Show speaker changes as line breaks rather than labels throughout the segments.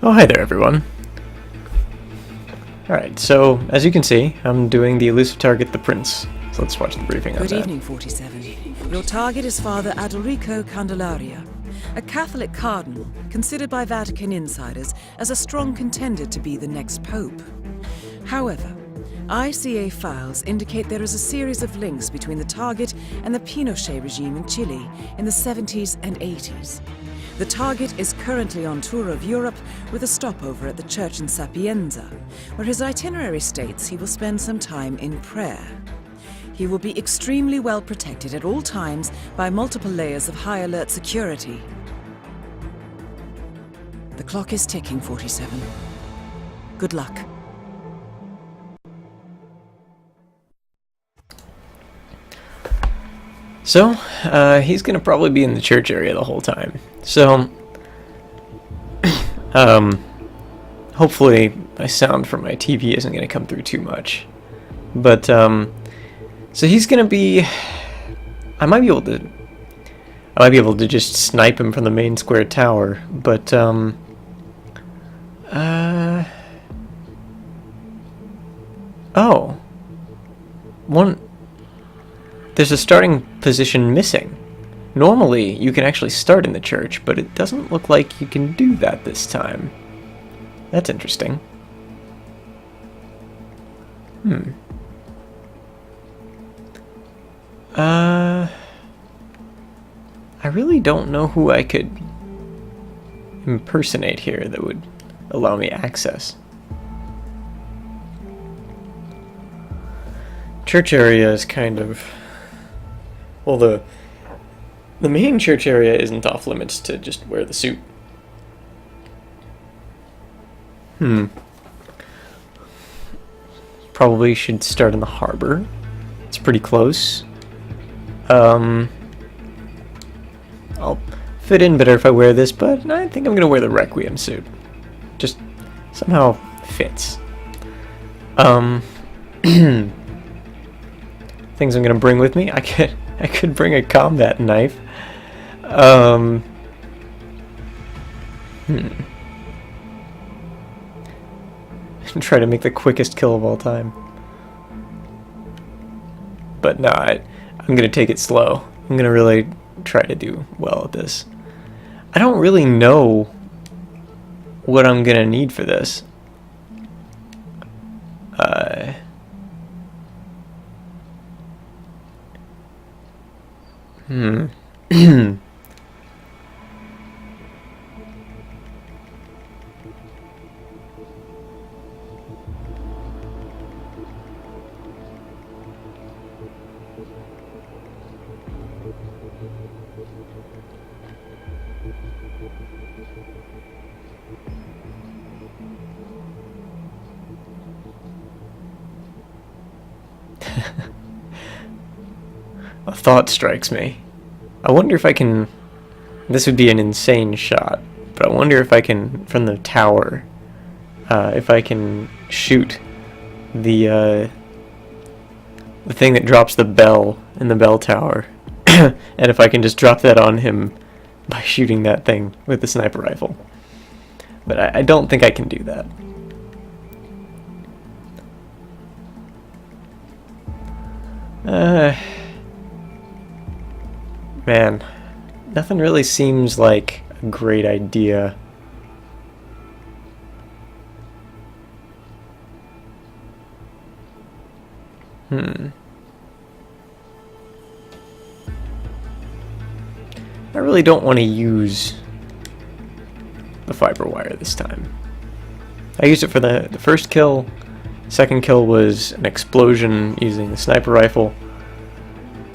Oh, hi there, everyone. Alright, so, as you can see, I'm doing the elusive target, the Prince. So let's watch the briefing on that.
Good evening, 47. Your target is Father Adalrico Candelaria, a Catholic cardinal considered by Vatican insiders as a strong contender to be the next pope. However, ICA files indicate there is a series of links between the target and the Pinochet regime in Chile in the 70s and 80s. The target is currently on tour of Europe with a stopover at the church in Sapienza, where his itinerary states he will spend some time in prayer. He will be extremely well protected at all times by multiple layers of high alert security. The clock is ticking, 47. Good luck.
So, he's gonna probably be in the church area the whole time. So, hopefully my sound from my TV isn't gonna come through too much. But, so he's gonna be... I might be able to just snipe him from the main square tower, but, oh. There's a starting position missing. Normally, you can actually start in the church, but it doesn't look like you can do that this time. That's interesting. I really don't know who I could impersonate here that would allow me access. Church area is kind of... Well, the main church area isn't off limits to just wear the suit. Probably should start in the harbor. It's pretty close. I'll fit in better if I wear this, but I think I'm gonna wear the Requiem suit. Just somehow fits. Things I'm gonna bring with me. I could bring a combat knife. Try to make the quickest kill of all time. But no, I'm gonna take it slow. I'm gonna really try to do well at this. I don't really know what I'm gonna need for this. A thought strikes me. I wonder if I can... This would be an insane shot, but I wonder if I can, from the tower, if I can shoot the thing that drops the bell in the bell tower, and if I can just drop that on him by shooting that thing with the sniper rifle. But I don't think I can do that. Man, nothing really seems like a great idea. I really don't want to use the fiber wire this time. I used it for the first kill. Second kill was an explosion using the sniper rifle.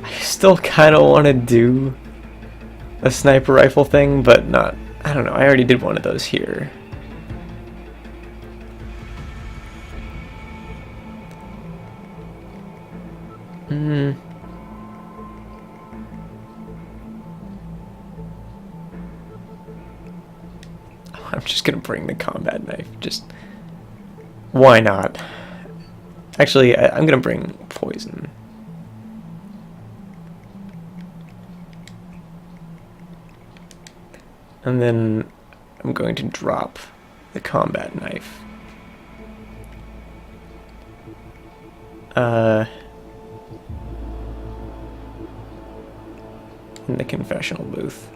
I still kind of want to do a sniper rifle thing, but not... I don't know, I already did one of those here. I'm just gonna bring the combat knife, just... Why not? Actually, I'm gonna bring poison. And then I'm going to drop the combat knife. In the confessional booth.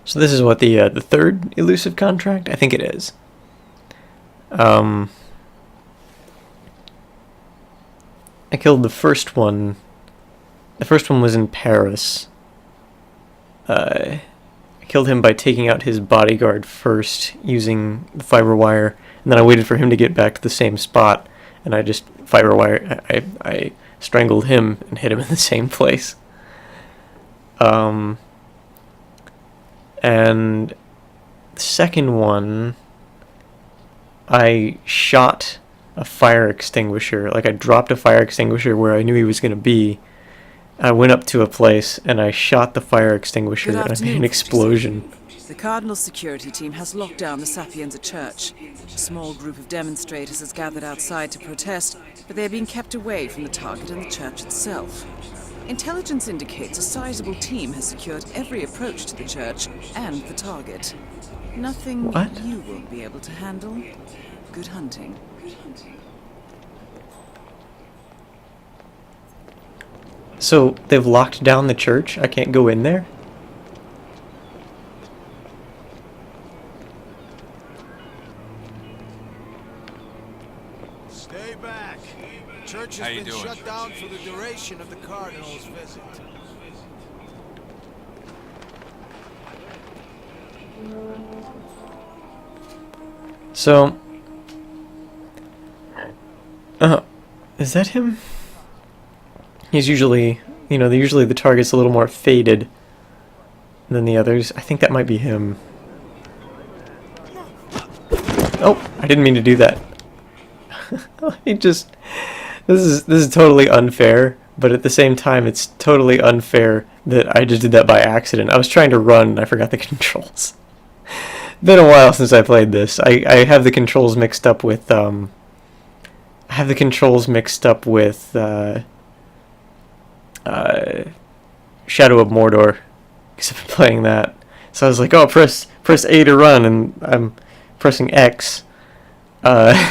So this is what the third elusive contract? I think it is. I killed the first one. The first one was in Paris. I killed him by taking out his bodyguard first, using the fiber wire, and then I waited for him to get back to the same spot, and I just fiber wire. I strangled him and hit him in the same place. And the second one, I shot a fire extinguisher. Like, I dropped a fire extinguisher where I knew he was going to be. I went up to a place and I shot the fire extinguisher and I made an explosion.
The Cardinal's security team has locked down the Sapienza Church. A small group of demonstrators has gathered outside to protest, but they are being kept away from the target and the church itself. Intelligence indicates a sizable team has secured every approach to the church and the target. Nothing you won't be able to handle. Good hunting.
So, they've locked down the church? I can't go in there?
Stay back. The church has been shut down for the duration of the Cardinal's visit.
So... is that him? He's usually, usually the target's a little more faded than the others. I think that might be him. Oh, I didn't mean to do that. This is totally unfair, but at the same time it's totally unfair that I just did that by accident. I was trying to run and I forgot the controls. Been a while since I played this. I have the controls mixed up with Shadow of Mordor, because I've been playing that. So I was like, oh, press A to run, and I'm pressing X to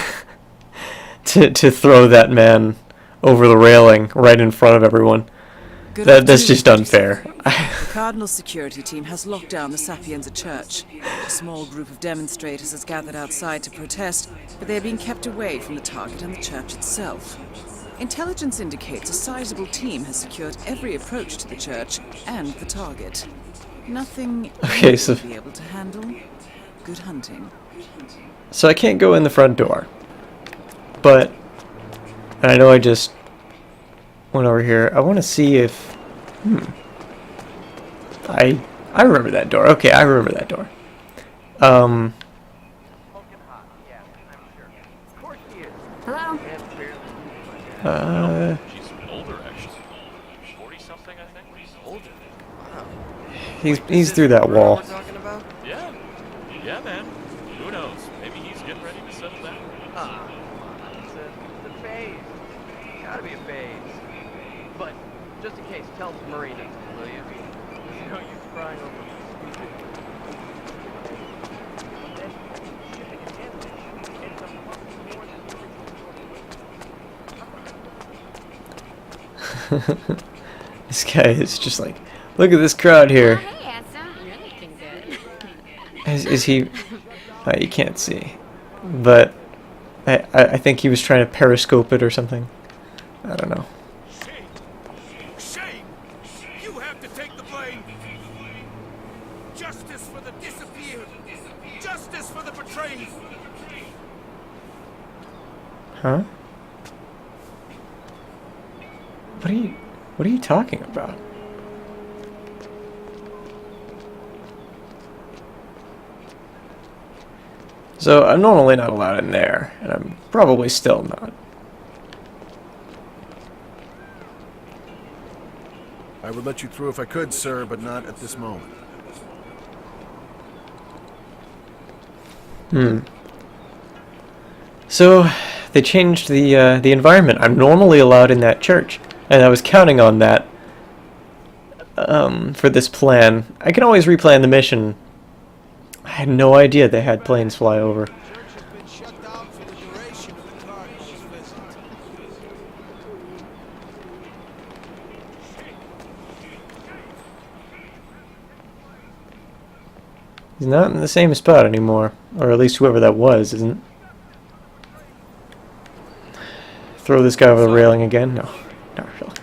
throw that man over the railing right in front of everyone. That's just unfair.
The Cardinal's security team has locked down the Sapienza Church. A small group of demonstrators has gathered outside to protest, but they are being kept away from the target and the church itself. Intelligence indicates a sizable team has secured every approach to the church and the target. Nothing you will be able to handle. Good hunting.
So I can't go in the front door. But, and I know I just went over here. I want to see if... I remember that door. Okay, I remember that door.
Hello?
She's older, actually. 40-something, I think. She's older.
Wow. He's through that wall.
Yeah. Yeah, man. Who knows? Maybe he's getting ready to settle down.
It's a phase. Gotta be a phase. But, just in case, tell Marina, will you? There's no use crying over
This guy is just like, look at this crowd here.
Hey, handsome. You're looking good.
Is he... you can't see. But I think he was trying to periscope it or something. I don't know.
Shame! You have to take the blame! Justice for the disappeared! Justice for the betrayed!
Huh? What are you talking about? So I'm normally not allowed in there, and I'm probably still not.
I would let you through if I could, sir, but not at this moment.
Hmm. So, they changed the environment. I'm normally allowed in that church, and I was counting on that for this plan. I can always replan the mission. I had no idea they had planes fly over.
The church has been shut down for the duration of the Cardinal's visit.
He's not in the same spot anymore, or at least whoever that was isn't. Throw this guy over the railing again? No, not really.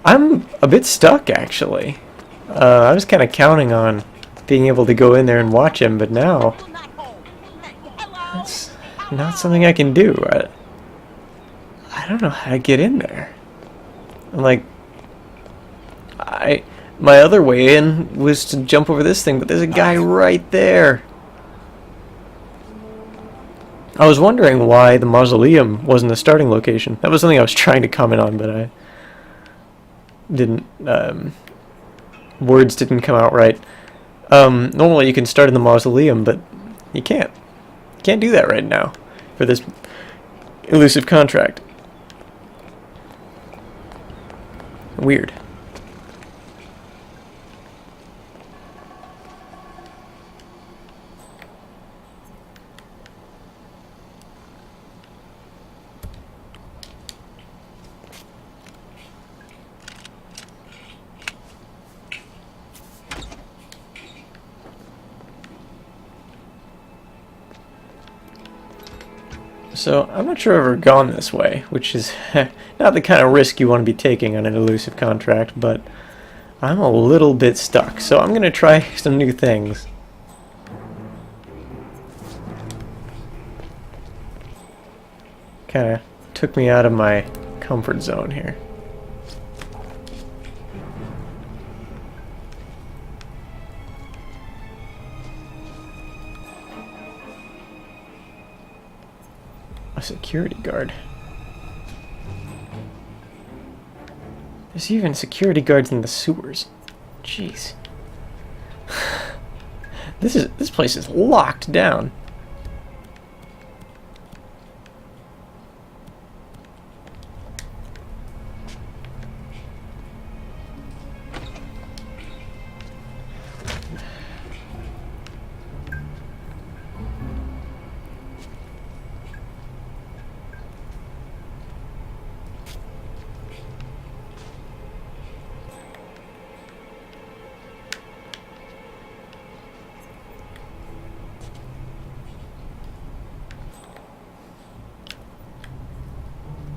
I'm a bit stuck, actually. I was kind of counting on being able to go in there and watch him, but now it's not something I can do. I don't know how to get in there. Like, my other way in was to jump over this thing, but there's a guy right there. I was wondering why the mausoleum wasn't the starting location. That was something I was trying to comment on, but I didn't, words didn't come out right. Normally you can start in the mausoleum, but you can't. You can't do that right now for this elusive contract. Weird. So, I'm not sure I've ever gone this way, which is not the kind of risk you want to be taking on an elusive contract, but I'm a little bit stuck, so I'm going to try some new things. Kind of took me out of my comfort zone here. A security guard. There's even security guards in the sewers. Jeez. This place is locked down.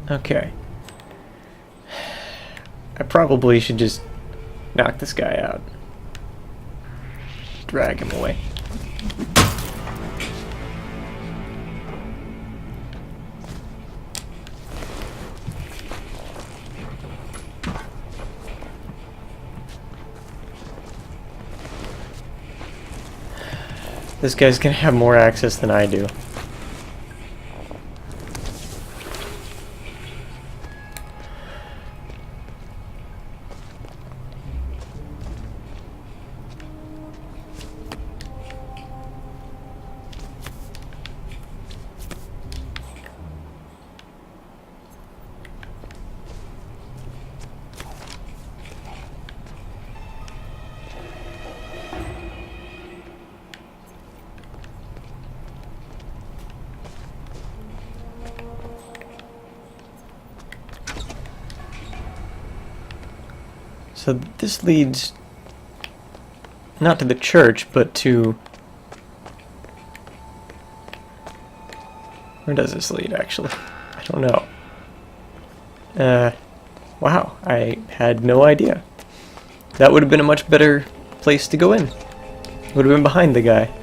Okay. I probably should just knock this guy out. Drag him away. This guy's gonna have more access than I do. So this leads not to the church, but to... Where does this lead, actually? I don't know. Wow, I had no idea. That would have been a much better place to go in. Would have been behind the guy.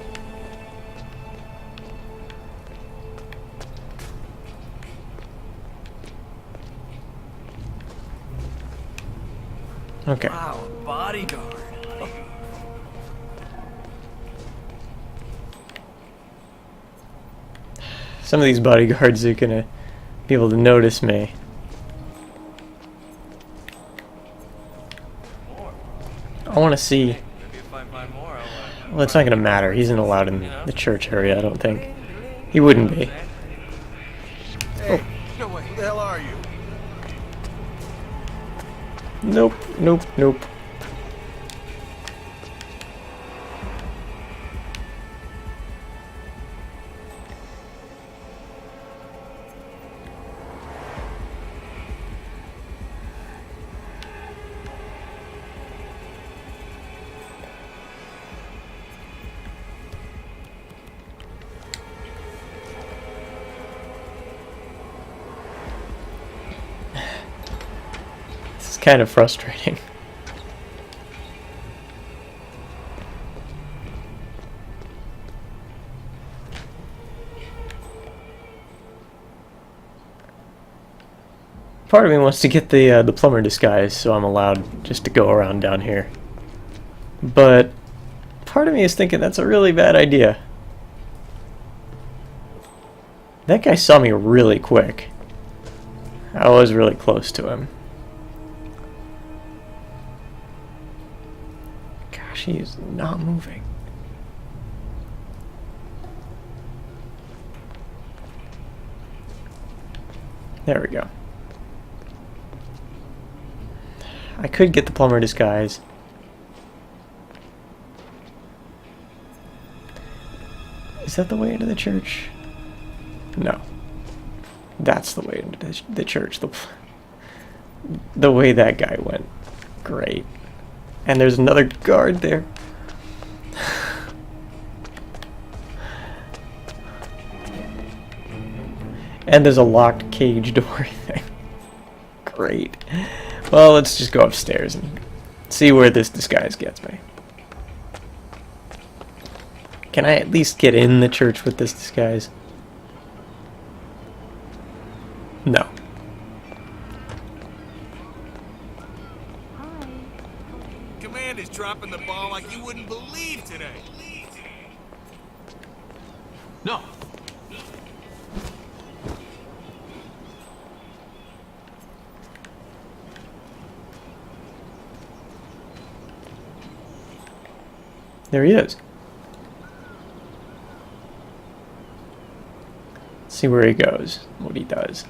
Okay.
Wow, bodyguard.
Some of these bodyguards are gonna be able to notice me. I want to see.
Maybe if I find more, I'll,
Well, it's not gonna matter. He's not allowed in the church area, I don't think. He wouldn't be.
Hey, no way. Who the hell are you?
Nope, nope, nope. This is kind of frustrating. Part of me wants to get the plumber disguise, so I'm allowed just to go around down here. But part of me is thinking that's a really bad idea. That guy saw me really quick. I was really close to him. Gosh, he is not moving. There we go. I could get the plumber disguise. Is that the way into the church? No. That's the way into the church. The way that guy went. Great. And there's another guard there. And there's a locked cage door thing. Great. Well, let's just go upstairs and see where this disguise gets me. Can I at least get in the church with this disguise? No.
Command is dropping the ball like you wouldn't believe today.
No.
There he is. Let's see where he goes, what he does.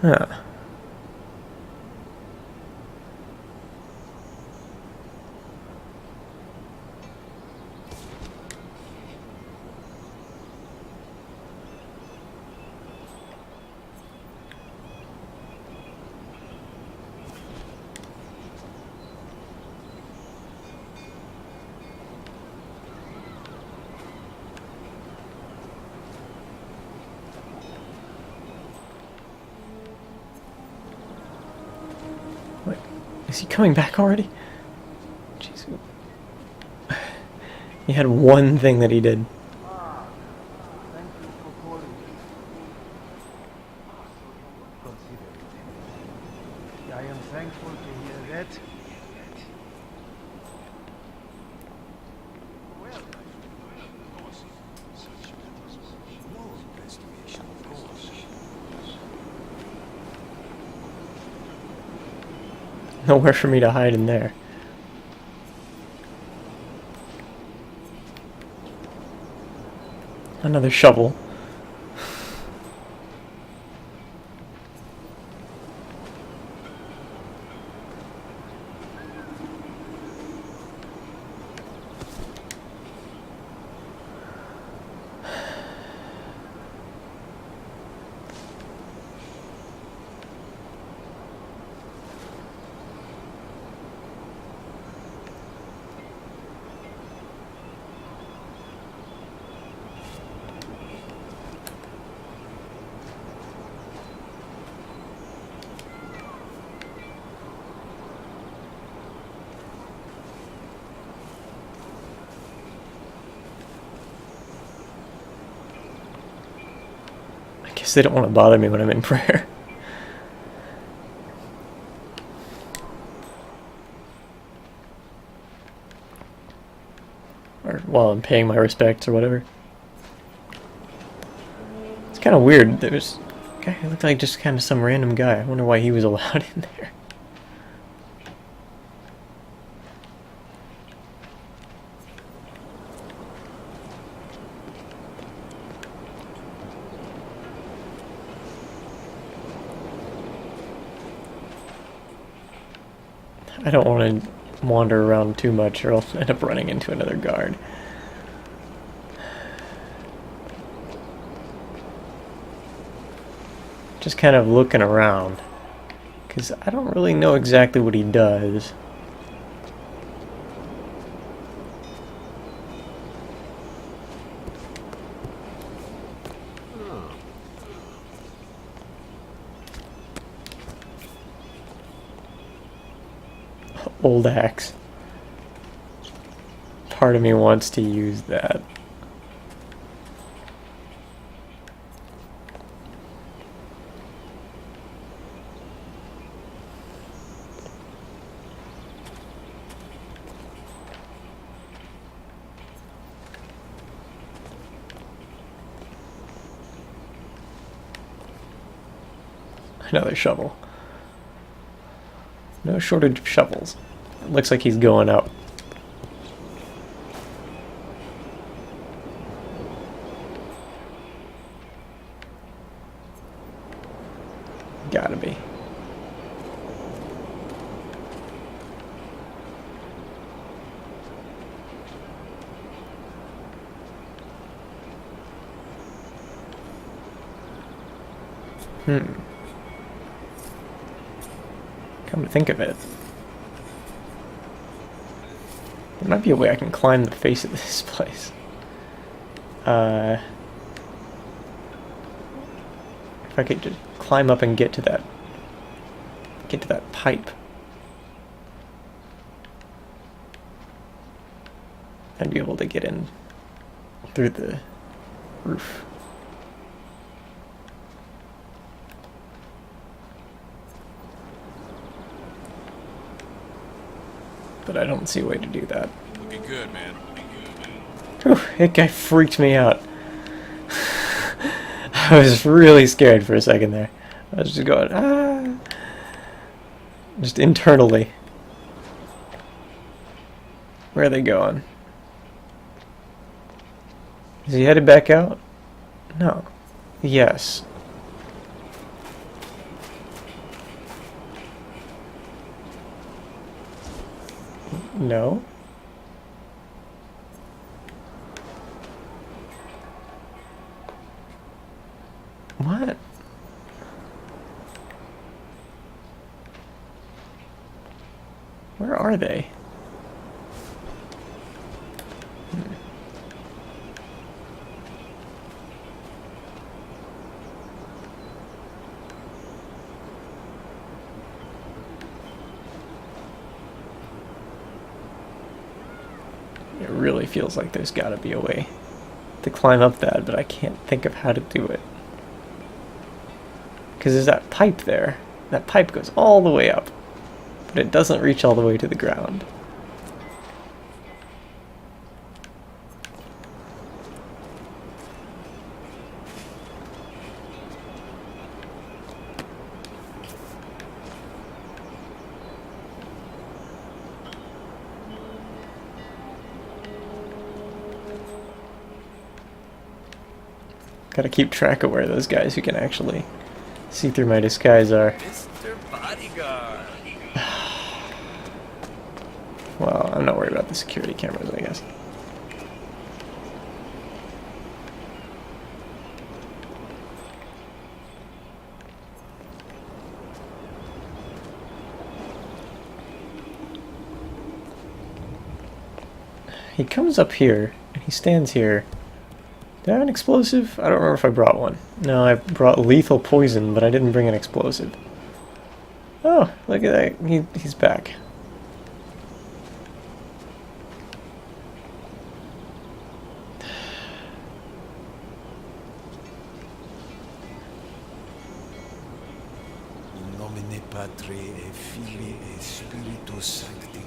Huh. What? Is he coming back already? Jeez. He had one thing that he did.
Thank you for calling. Consider it. I am thankful to hear that. No investigation, of course.
Nowhere for me to hide in there. Another shovel. I guess they don't want to bother me when I'm in prayer. Or while I'm paying my respects or whatever. It's kind of weird. There's Guy looked like just kind of some random guy. I wonder why he was allowed in there. I don't want to wander around too much or I'll end up running into another guard. Just kind of looking around, because I don't really know exactly what he does. Old axe. Part of me wants to use that. Another shovel. No shortage of shovels. It looks like he's going up. Gotta be. Come to think of it, there might be a way I can climb the face of this place. If I could just climb up and get to that pipe, I'd be able to get in through the roof. But I don't see a way to do that.
Looking good, man.
Whew, that guy freaked me out. I was really scared for a second there. I was just going, ah. Just internally. Where are they going? Is he headed back out? No. Yes. No. What? Where are they? It really feels like there's gotta be a way to climb up that, but I can't think of how to do it. Because there's that pipe there. That pipe goes all the way up, but it doesn't reach all the way to the ground. Gotta keep track of where those guys who can actually see through my disguise are.
Mr. Bodyguard.
Well, I'm not worried about the security cameras, I guess. He comes up here, and he stands here. Did I have an explosive? I don't remember if I brought one. No, I brought lethal poison, but I didn't bring an explosive. Oh, look at that. He's back.
In nomine Patri et Filii et Spiritus Sancti.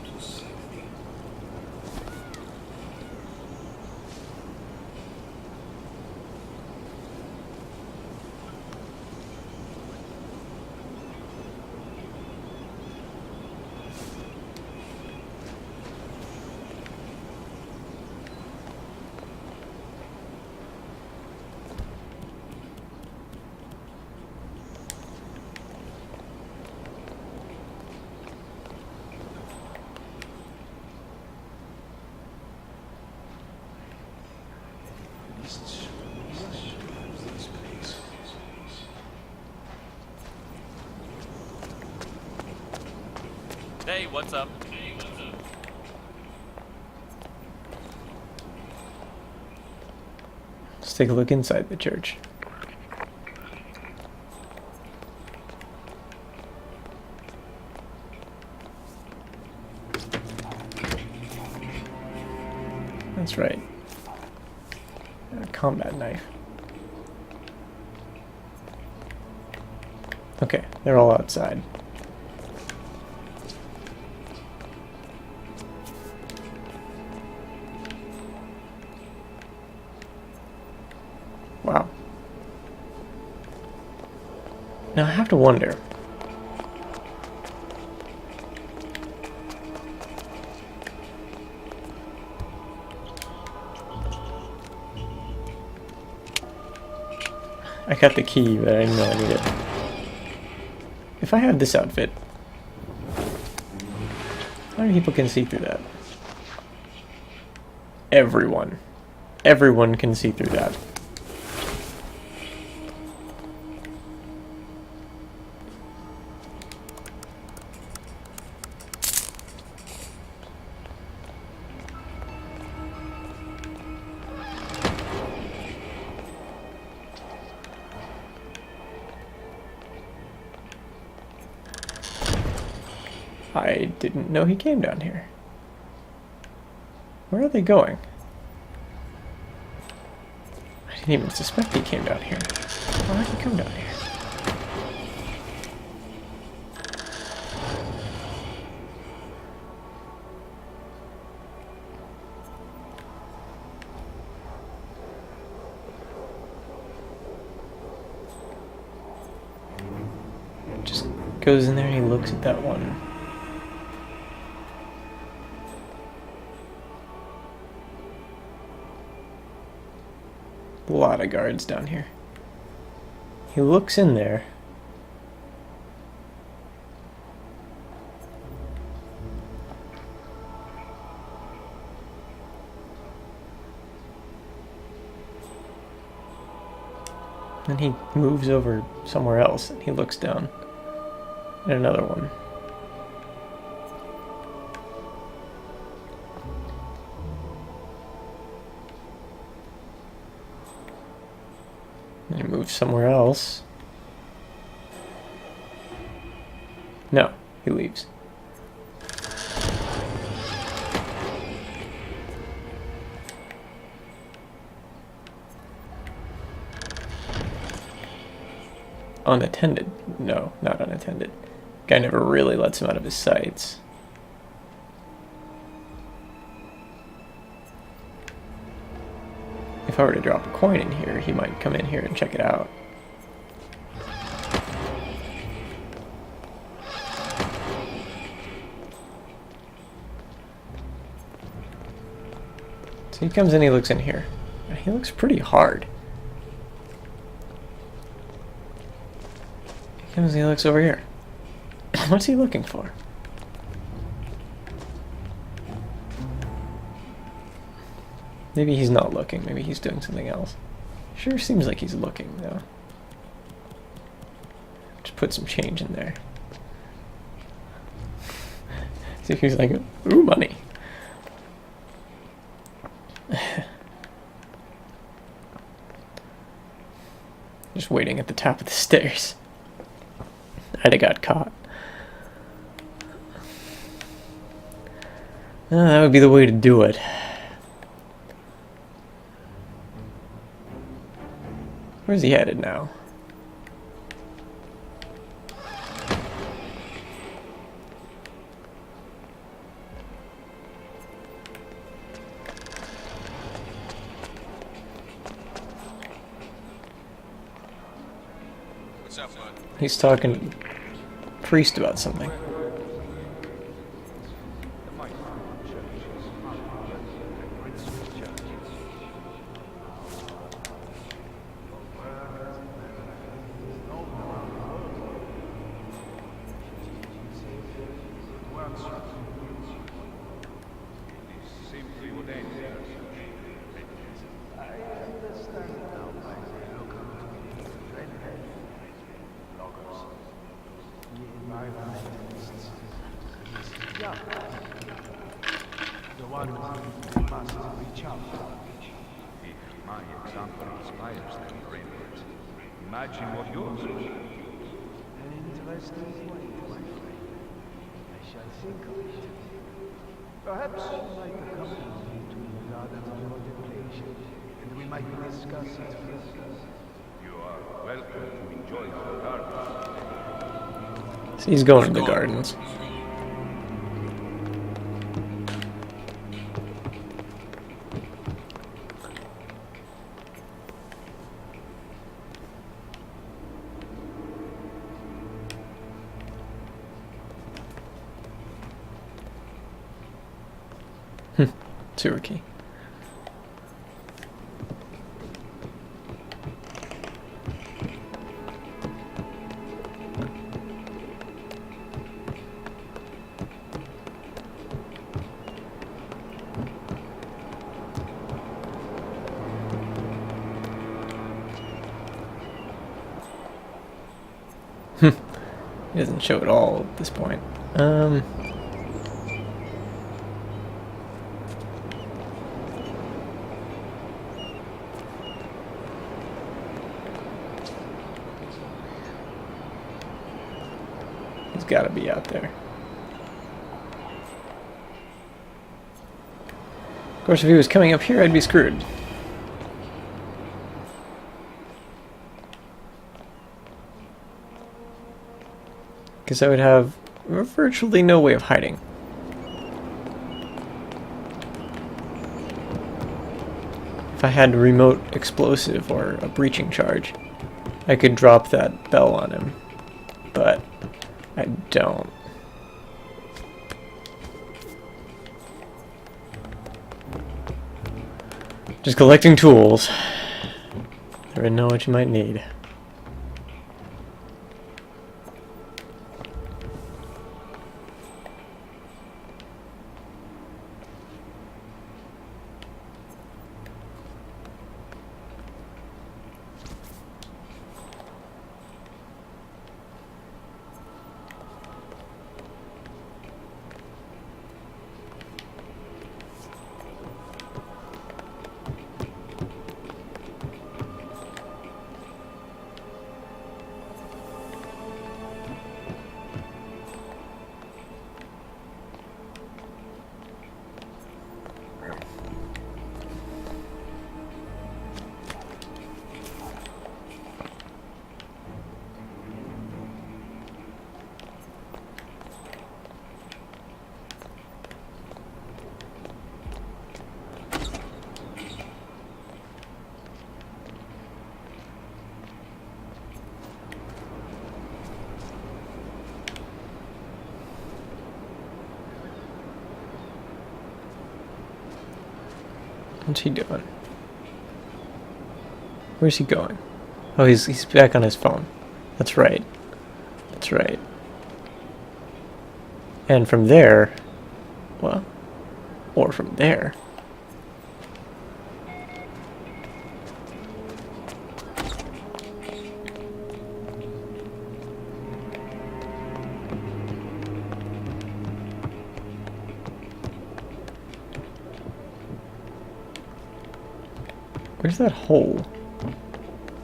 Hey, what's up?
Let's take a look inside the church. That's right. A combat knife. Okay, they're all outside. Wow. Now I have to wonder. I got the key, but I didn't know I need it. If I had this outfit, how many people can see through that? Everyone. Everyone can see through that. I didn't know he came down here. Where are they going? I didn't even suspect he came down here. Why did he come down here? Just goes in there and he looks at that one. A lot of guards down here. He looks in there. Then he moves over somewhere else and he looks down at another one. And he moves somewhere else. No, he leaves. Unattended? No, not unattended. Guy never really lets him out of his sights. If I were to drop a coin in here, he might come in here and check it out. So he comes in, he looks in here. And he looks pretty hard. He comes and he looks over here. What's he looking for? Maybe he's not looking. Maybe he's doing something else. Sure seems like he's looking, though. Just put some change in there. See if he's like, ooh, money. Just waiting at the top of the stairs. I'd have got caught. That would be the way to do it. Where's he headed now?
What's up, bud?
He's talking to the priest about something.
My example inspires them, Greybeards. Imagine what yours will.
An interesting point, my friend. I shall think of it. Perhaps you might accompany me to the garden of contemplation, and we might discuss it further.
You are welcome to enjoy the garden.
So he's going to the gardens. Sewer key. It doesn't show at all at this point. He's got to be out there. Of course, if he was coming up here, I'd be screwed. Because I would have virtually no way of hiding. If I had a remote explosive or a breaching charge, I could drop that bell on him. But I don't. Just collecting tools. Never know what you might need. What's he doing? Where's he going? Oh, he's back on his phone. That's right. That's right. And from there, well, or from there. Where's that hole?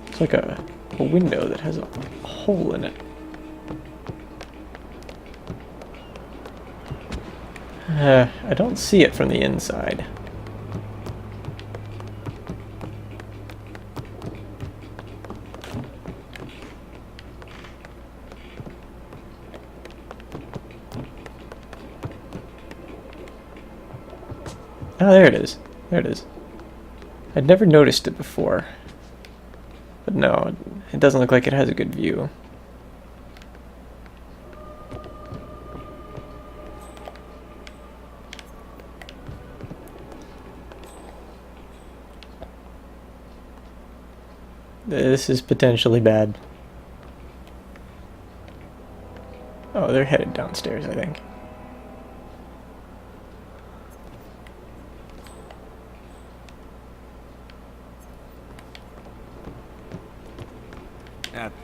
It's like a window that has a hole in it. I don't see it from the inside. Oh, there it is. There it is. I'd never noticed it before. But no, it doesn't look like it has a good view. This is potentially bad. Oh, they're headed downstairs, I think.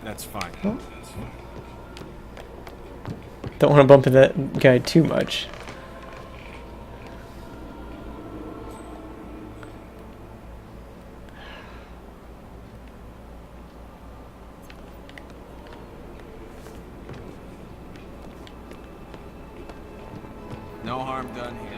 That's fine.
Oh. Don't want to bump into that guy too much.
harm done here.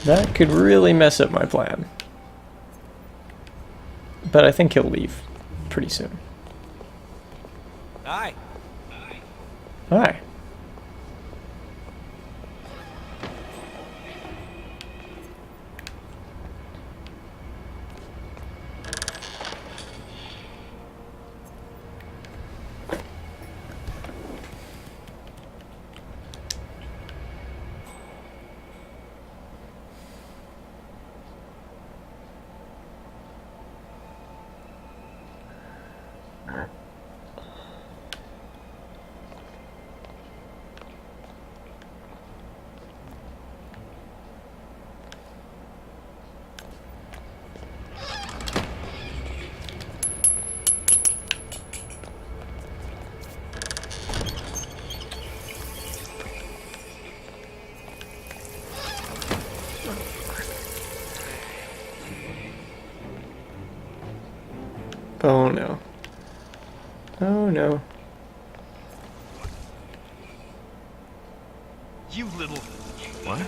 That could really mess up my plan. But I think he'll leave pretty soon.
Aye.
Hi. Oh no. Oh no.
You little...
What?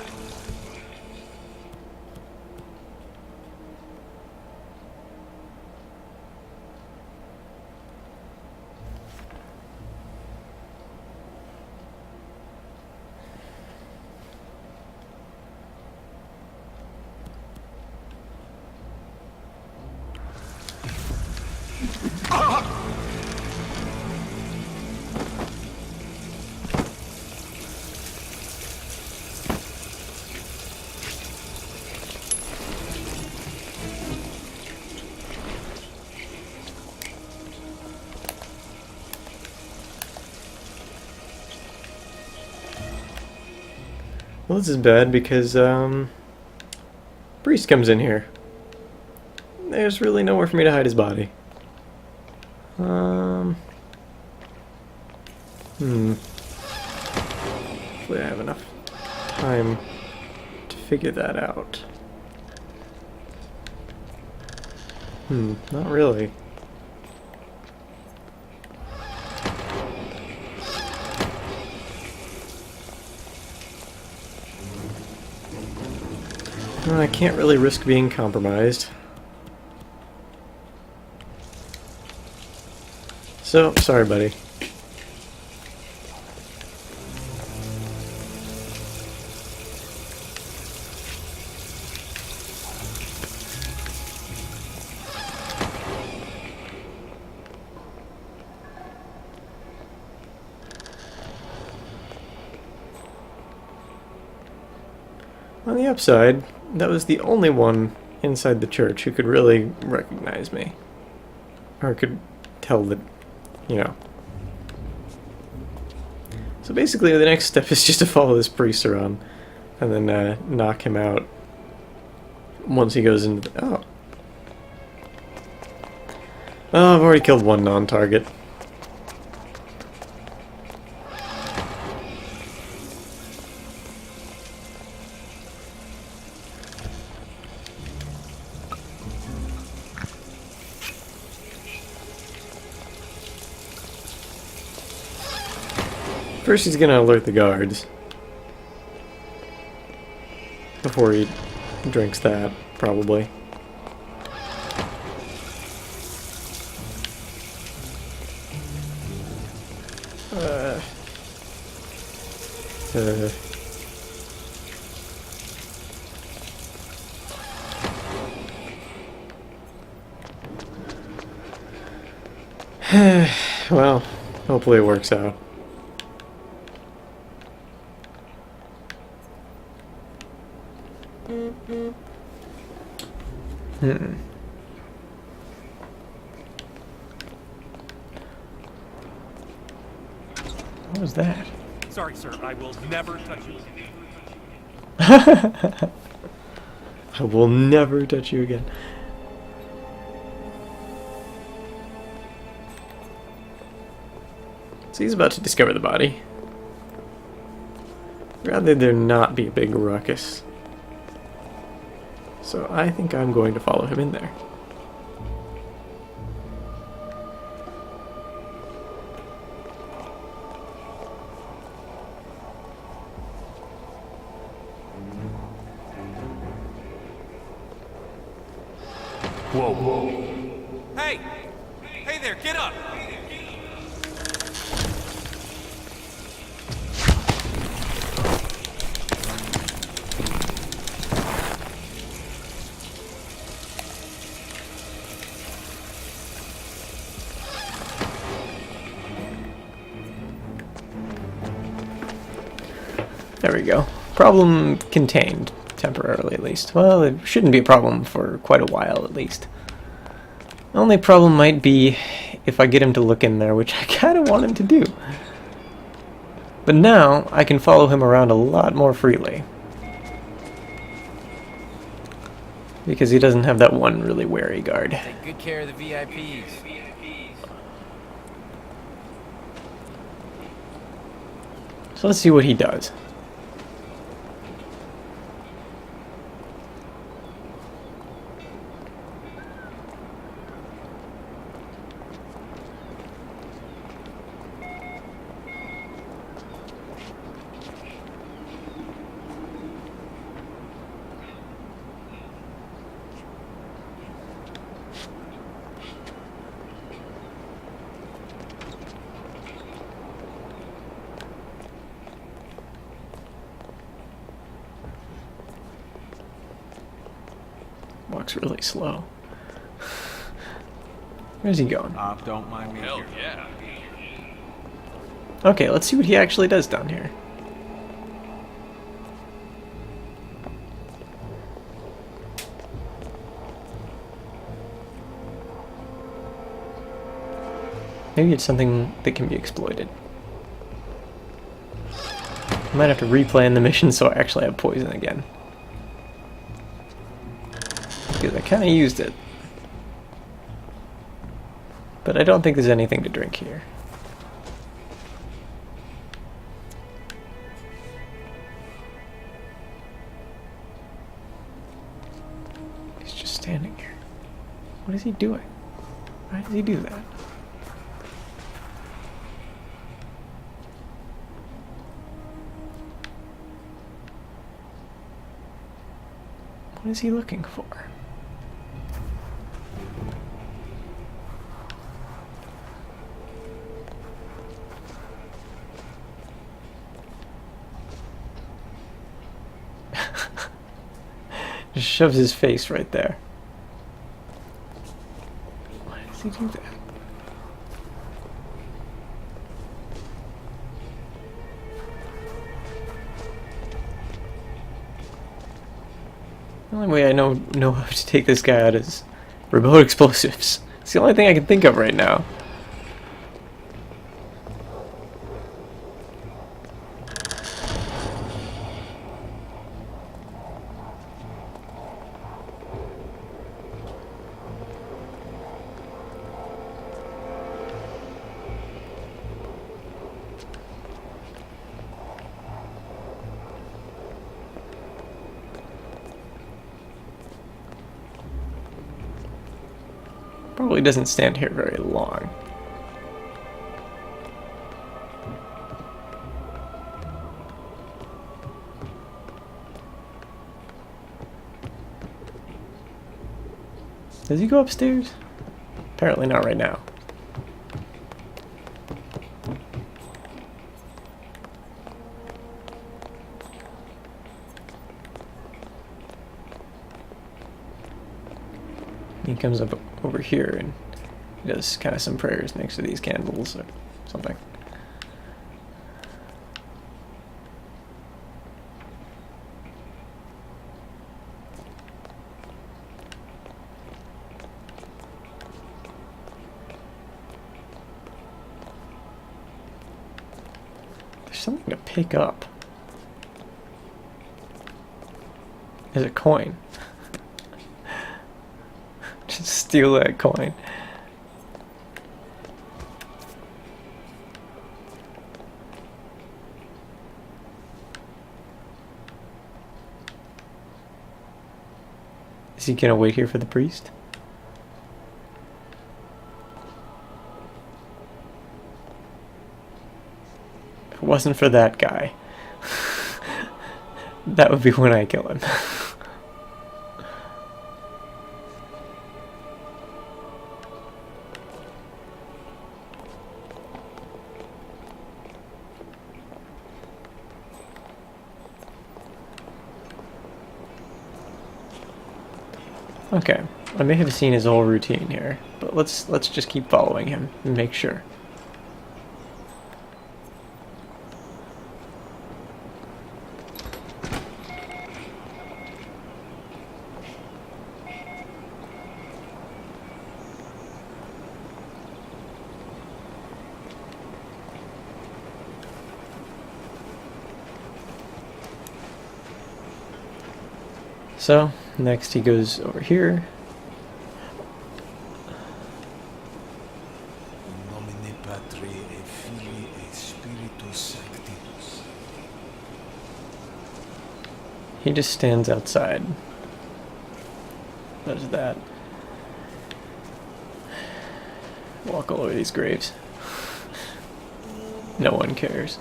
Well, this is bad because, Priest comes in here. There's really nowhere for me to hide his body. Hopefully I have enough time to figure that out. Not really. I can't really risk being compromised. So, sorry, buddy. On the upside, that was the only one inside the church who could really recognize me. Or could tell that, you know. So basically the next step is just to follow this priest around and then knock him out once he goes into the... Oh. Oh, I've already killed one non-target. First he's gonna alert the guards before he drinks that, probably. Well, hopefully it works out. What was that?
Sorry, sir. I will never touch you again.
I will never touch you again. So he's about to discover the body. Rather there not be a big ruckus. So I think I'm going to follow him in there.
Hey! Hey there, get up!
There we go. Problem contained, temporarily at least. Well, it shouldn't be a problem for quite a while at least. The only problem might be if I get him to look in there, which I kind of want him to do. But now, I can follow him around a lot more freely. Because he doesn't have that one really wary guard.
Take good care of the VIPs.
So let's see what he does. Walks really slow. Where's he going?
Don't mind me.
Hell yeah.
Okay, let's see what he actually does down here. Maybe it's something that can be exploited. I might have to replan the mission so I actually have poison again. Because I kind of used it. But I don't think there's anything to drink here. He's just standing here. What is he doing? Why does he do that? What is he looking for? Just shoves his face right there. Why does he do that? The only way I know how to take this guy out is remote explosives. It's the only thing I can think of right now. Probably doesn't stand here very long. Does he go upstairs? Apparently not right now. He comes up over here and he does kind of some prayers next to these candles or something. There's something to pick up. There's a coin. Just steal that coin. Is he gonna wait here for the priest? If it wasn't for that guy, that would be when I kill him. Okay, I may have seen his whole routine here, but let's just keep following him and make sure. So, next he goes over here.
Nomine Patri et Filii et Spiritus Sancti.
He just stands outside. Does that. Walk all over these graves. No one cares.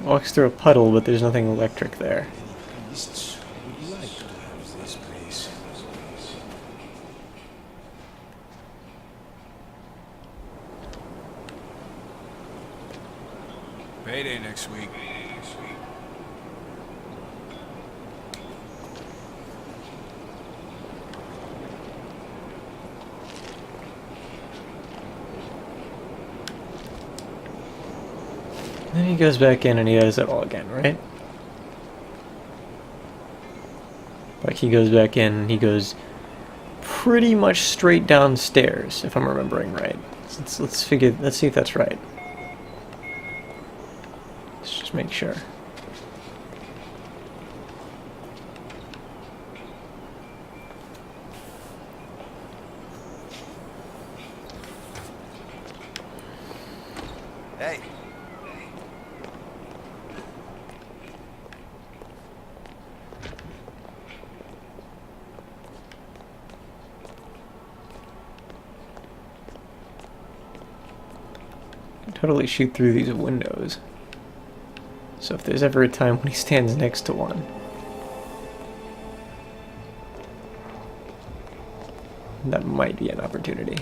Walks through a puddle, but there's nothing electric there.
Any priests would like to have this place. Payday next week.
Then he goes back in and he does it all again, right? Like he goes back in and he goes pretty much straight downstairs, if I'm remembering right. Let's see if that's right. Let's just make sure.
Hey.
Totally shoot through these windows. So if there's ever a time when he stands next to one, that might be an opportunity.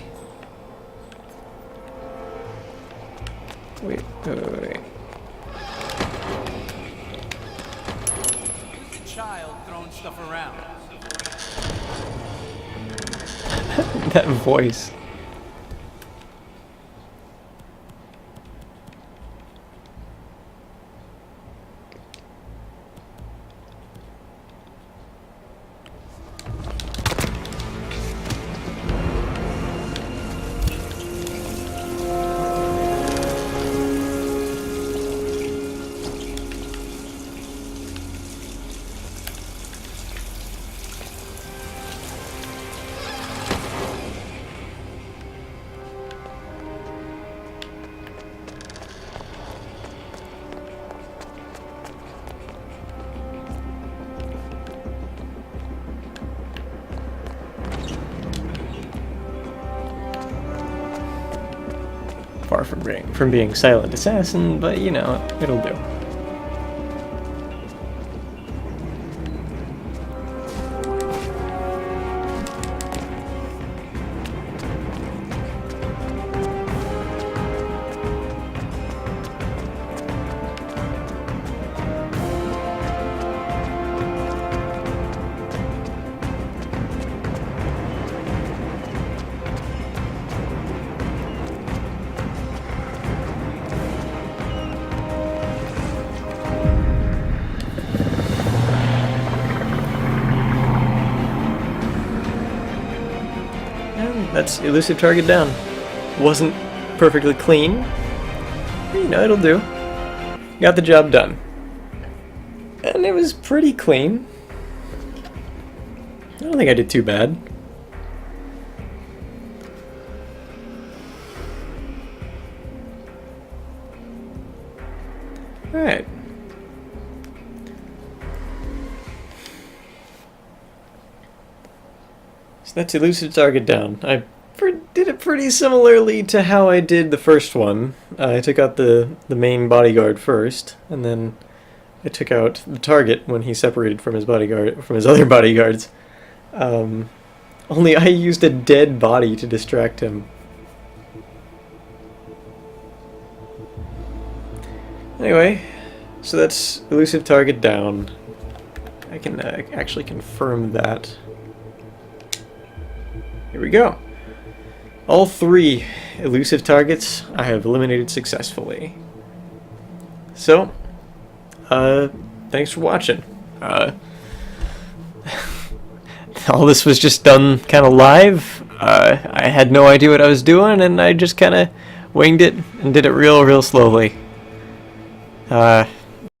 Wait.
Who's the child throwing stuff around?
That voice. Far from being silent assassin, but you know, it'll do. That's elusive target down. Wasn't perfectly clean. You know, it'll do. Got the job done. And it was pretty clean. I don't think I did too bad. Alright. So that's elusive target down. I did it pretty similarly to how I did the first one. I took out the main bodyguard first, and then I took out the target when he separated from his bodyguard, from his other bodyguards. Only I used a dead body to distract him. Anyway, so that's elusive target down. I can actually confirm that. Here we go. All 3 elusive targets I have eliminated successfully. So, thanks for watching. All this was just done kind of live. I had no idea what I was doing, and I just kind of winged it and did it real slowly.